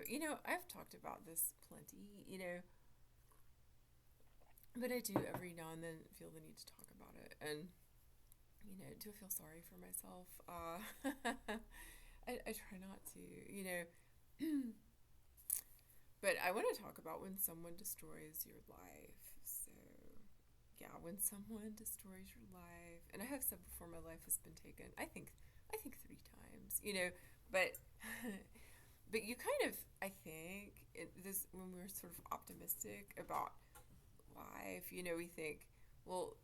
I've talked about this plenty, but I do every now and then feel the need to talk about it. And, do I feel sorry for myself? I try not to, but I want to talk about when someone destroys your life. So, yeah, when someone destroys your life, and I have said before, my life has been taken, I think 3 times, but but you kind of, I think, this when we're sort of optimistic about life, we think, well,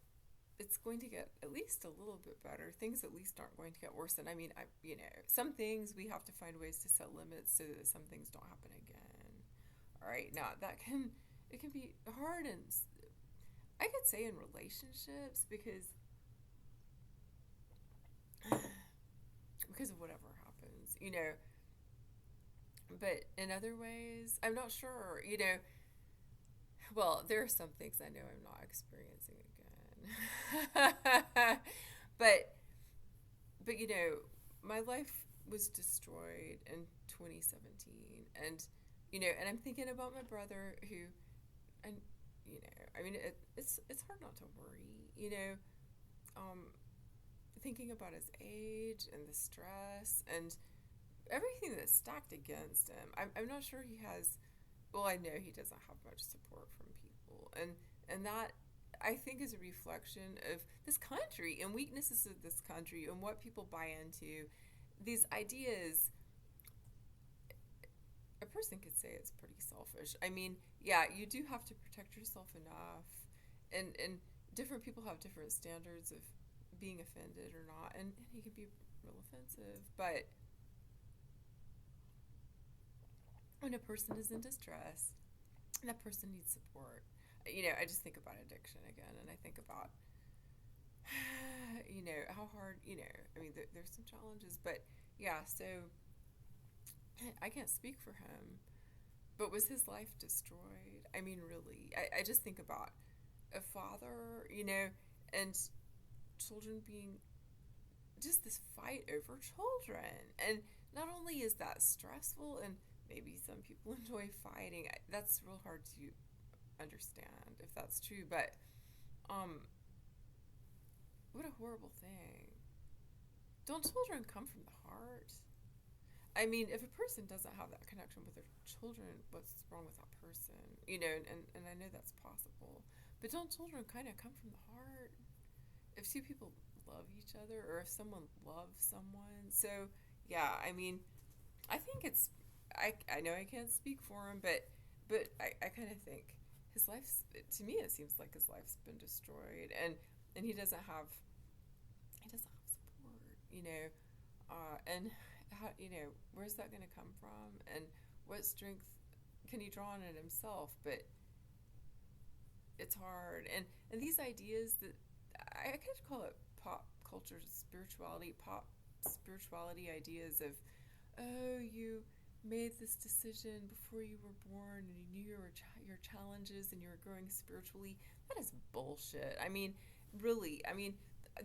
it's going to get at least a little bit better. Things at least aren't going to get worse. And I mean, some things we have to find ways to set limits so that some things don't happen again. All right, now it can be hard, and I could say in relationships because of whatever happens, But in other ways, I'm not sure, Well, there are some things I know I'm not experiencing again. but but my life was destroyed in 2017, and I'm thinking about my brother who, and I mean, it's hard not to worry, um, thinking about his age and the stress and everything that's stacked against him. I'm not sure he has. Well, I know he doesn't have much support from people, and that, I think, is a reflection of this country and weaknesses of this country and what people buy into. These ideas, a person could say it's pretty selfish. I mean, yeah, you do have to protect yourself enough, and different people have different standards of being offended or not, and he can be real offensive. But when a person is in distress, that person needs support. I just think about addiction again, and I think about, how hard, I mean, there's some challenges, but yeah, so I can't speak for him, but was his life destroyed? I mean, really, I just think about a father, and children being just this fight over children. And not only is that stressful, and maybe some people enjoy fighting, that's real hard to understand if that's true, but um, what a horrible thing. Don't children come from the heart? I mean, if a person doesn't have that connection with their children, what's wrong with that person? And I know that's possible. But don't children kind of come from the heart? If two people love each other, or if someone loves someone. So, yeah, I mean, I think I know I can't speak for him, but I kind of think his life's, to me, it seems like his life's been destroyed. And he doesn't have support, and how, where's that going to come from, and what strength can he draw on it himself? But it's hard, and these ideas that I could call it pop culture spirituality, pop spirituality ideas of, oh, you made this decision before you were born, and you knew your challenges, and you were growing spiritually. That is bullshit. I mean, really, I mean,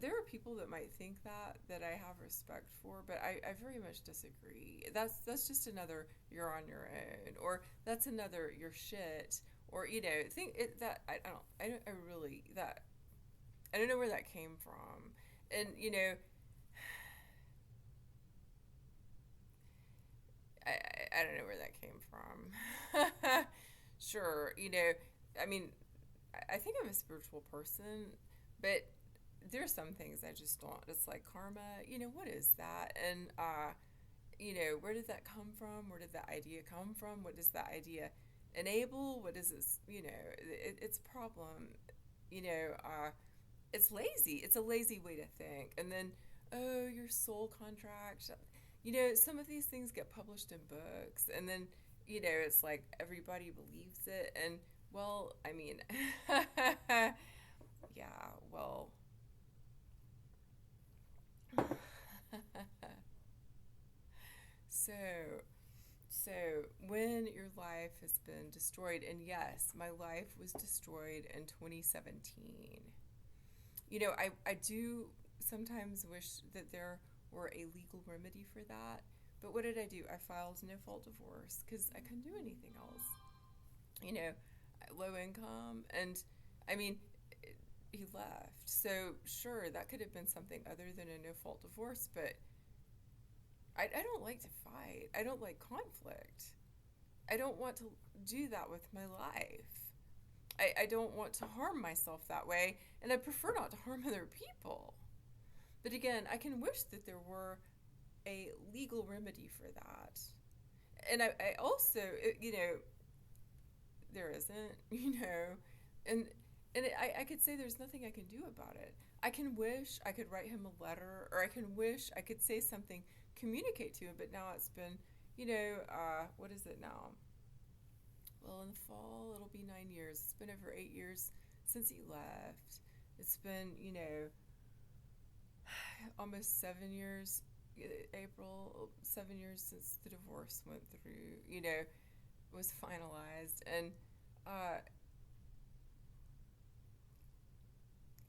there are people that might think that I have respect for, but I very much disagree. That's just another you're on your own, or that's another you're shit, or think it, that I really, that I don't know where that came from. And I don't know where that came from. Sure, I mean, I think I'm a spiritual person, but there's some things I just don't. It's like karma, what is that? And where did that come from? Where did that idea come from? What does that idea enable? What is this? It's a problem. You know, uh, it's lazy. It's a lazy way to think. And then, oh, your soul contract. Some of these things get published in books, and then it's like everybody believes it. And, well, I mean, yeah, well. So, so when your life has been destroyed, and yes, my life was destroyed in 2017. I do sometimes wish that there were a legal remedy for that, But what did I do? I filed no fault divorce because I couldn't do anything else. You know, low income, and I mean, he left. So sure, that could have been something other than a no fault divorce, but I don't like to fight. I don't like conflict. I don't want to do that with my life. I don't want to harm myself that way, and I prefer not to harm other people. But again, I can wish that there were a legal remedy for that. And I also, there isn't, and I could say there's nothing I can do about it. I can wish I could write him a letter, or I can wish I could say something, communicate to him, but now it's been, what is it now? Well, in the fall, it'll be 9 years. It's been over 8 years since he left. It's been, almost 7 years, April, 7 years since the divorce went through, was finalized. And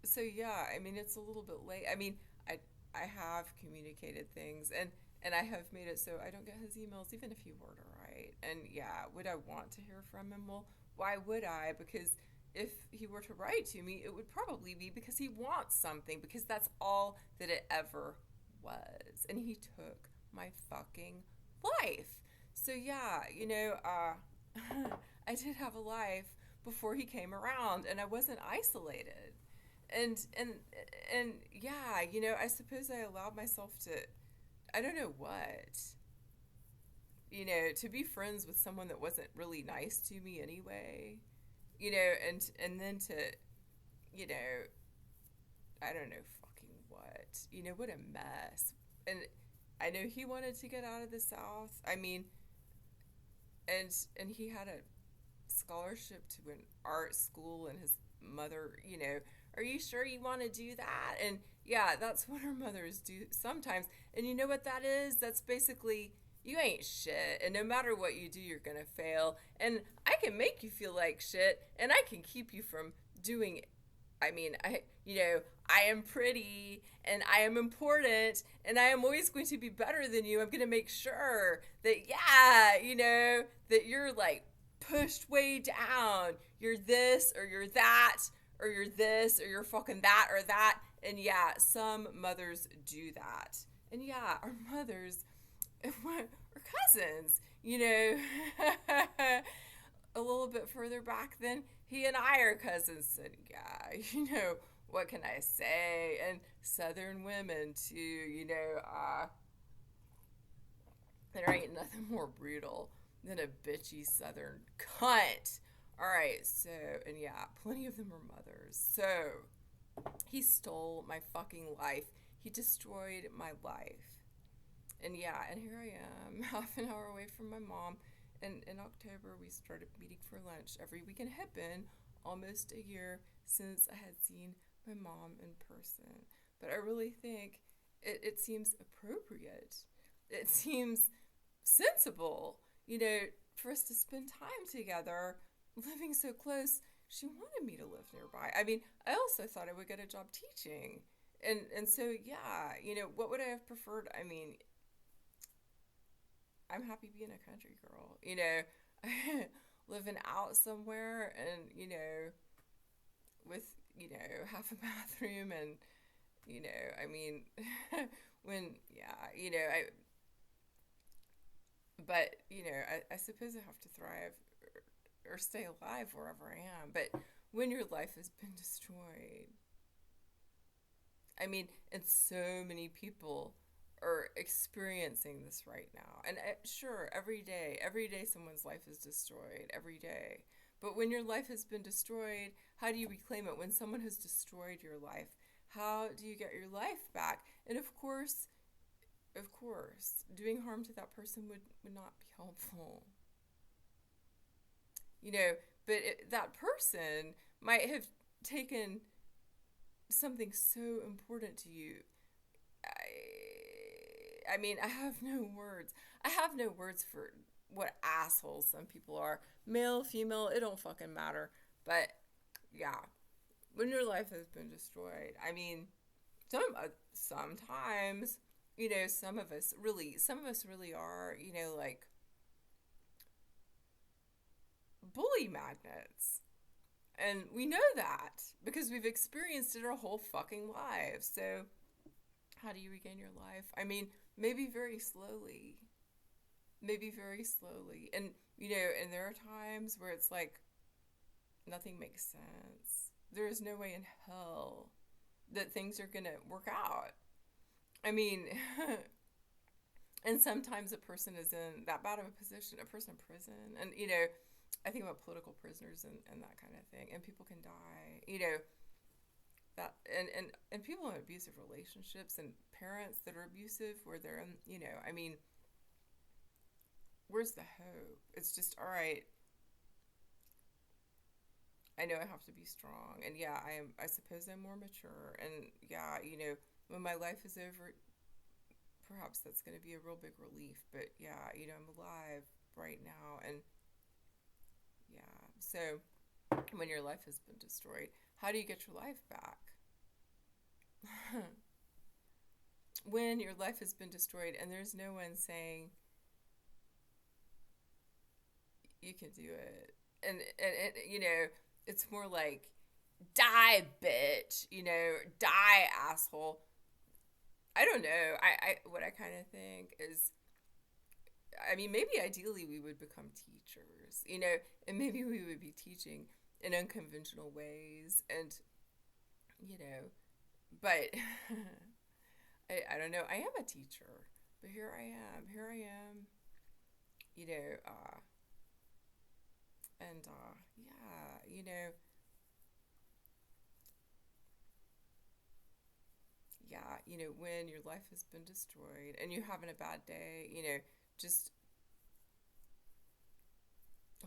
so, yeah, I mean, it's a little bit late. I mean, I have communicated things, and I have made it so I don't get his emails, even if he were to write. And yeah, would I want to hear from him? Well, why would I? Because if he were to write to me, it would probably be because he wants something, because that's all that it ever was. And he took my fucking life. So yeah, I did have a life before he came around, and I wasn't isolated. And yeah, I suppose I allowed myself to, I don't know what, to be friends with someone that wasn't really nice to me anyway, and then to, I don't know fucking what a mess. And I know he wanted to get out of the South. I mean, and he had a scholarship to an art school, and his mother, are you sure you want to do that? And yeah, that's what our mothers do sometimes. And you know what that is? That's basically, you ain't shit, and no matter what you do, you're gonna fail. And I can make you feel like shit, and I can keep you from doing it. I mean, I am pretty, and I am important, and I am always going to be better than you. I'm gonna make sure that, yeah, that you're like pushed way down. You're this, or you're that, or you're this, or you're fucking that, or that. And yeah, some mothers do that. And yeah, our mothers, or cousins, a little bit further back then, he and I are cousins. And yeah, what can I say? And Southern women too, there ain't nothing more brutal than a bitchy Southern cunt. All right, so, and yeah, plenty of them are mothers. So, he stole my fucking life. He destroyed my life. And yeah, and here I am, half an hour away from my mom. And in October, we started meeting for lunch every week. And it had been almost a year since I had seen my mom in person. But I really think it seems appropriate. It seems sensible, for us to spend time together, living so close. She wanted me to live nearby. I mean, I also thought I would get a job teaching. And so, yeah, what would I have preferred? I mean, I'm happy being a country girl, living out somewhere, and, with, half a bathroom, and, I mean, when, yeah, but, I suppose I have to thrive or stay alive wherever I am. But when your life has been destroyed, I mean, and so many people are experiencing this right now. And sure, every day someone's life is destroyed, every day. But when your life has been destroyed, how do you reclaim it? When someone has destroyed your life, how do you get your life back? And of course, doing harm to that person would not be helpful. But that person might have taken something so important to you. I mean, I have no words. I have no words for what assholes some people are. Male, female, it don't fucking matter. But, yeah, when your life has been destroyed, I mean, sometimes, some of us really are, like bully magnets. And we know that because we've experienced it our whole fucking lives. So, how do you regain your life? I mean, maybe very slowly. Maybe very slowly. And there are times where it's like nothing makes sense. There is no way in hell that things are going to work out. I mean, and sometimes a person is in that bad of a position, a person in prison, and I think about political prisoners and that kind of thing, and people can die, that and people in abusive relationships and parents that are abusive where they're in, I mean, where's the hope? It's just, all right, I know I have to be strong, and yeah, I suppose I'm more mature, and yeah, when my life is over, perhaps that's going to be a real big relief, but yeah, I'm alive right now, and yeah. So when your life has been destroyed, how do you get your life back? When your life has been destroyed and there's no one saying you can do it, and it's more like die, bitch, die, asshole. I don't know. I what I kind of think is, I mean, maybe ideally we would become teachers, and maybe we would be teaching in unconventional ways, and you know, but I don't know. I am a teacher, but here I am, you know, and yeah, yeah, when your life has been destroyed and you're having a bad day, just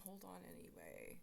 hold on anyway.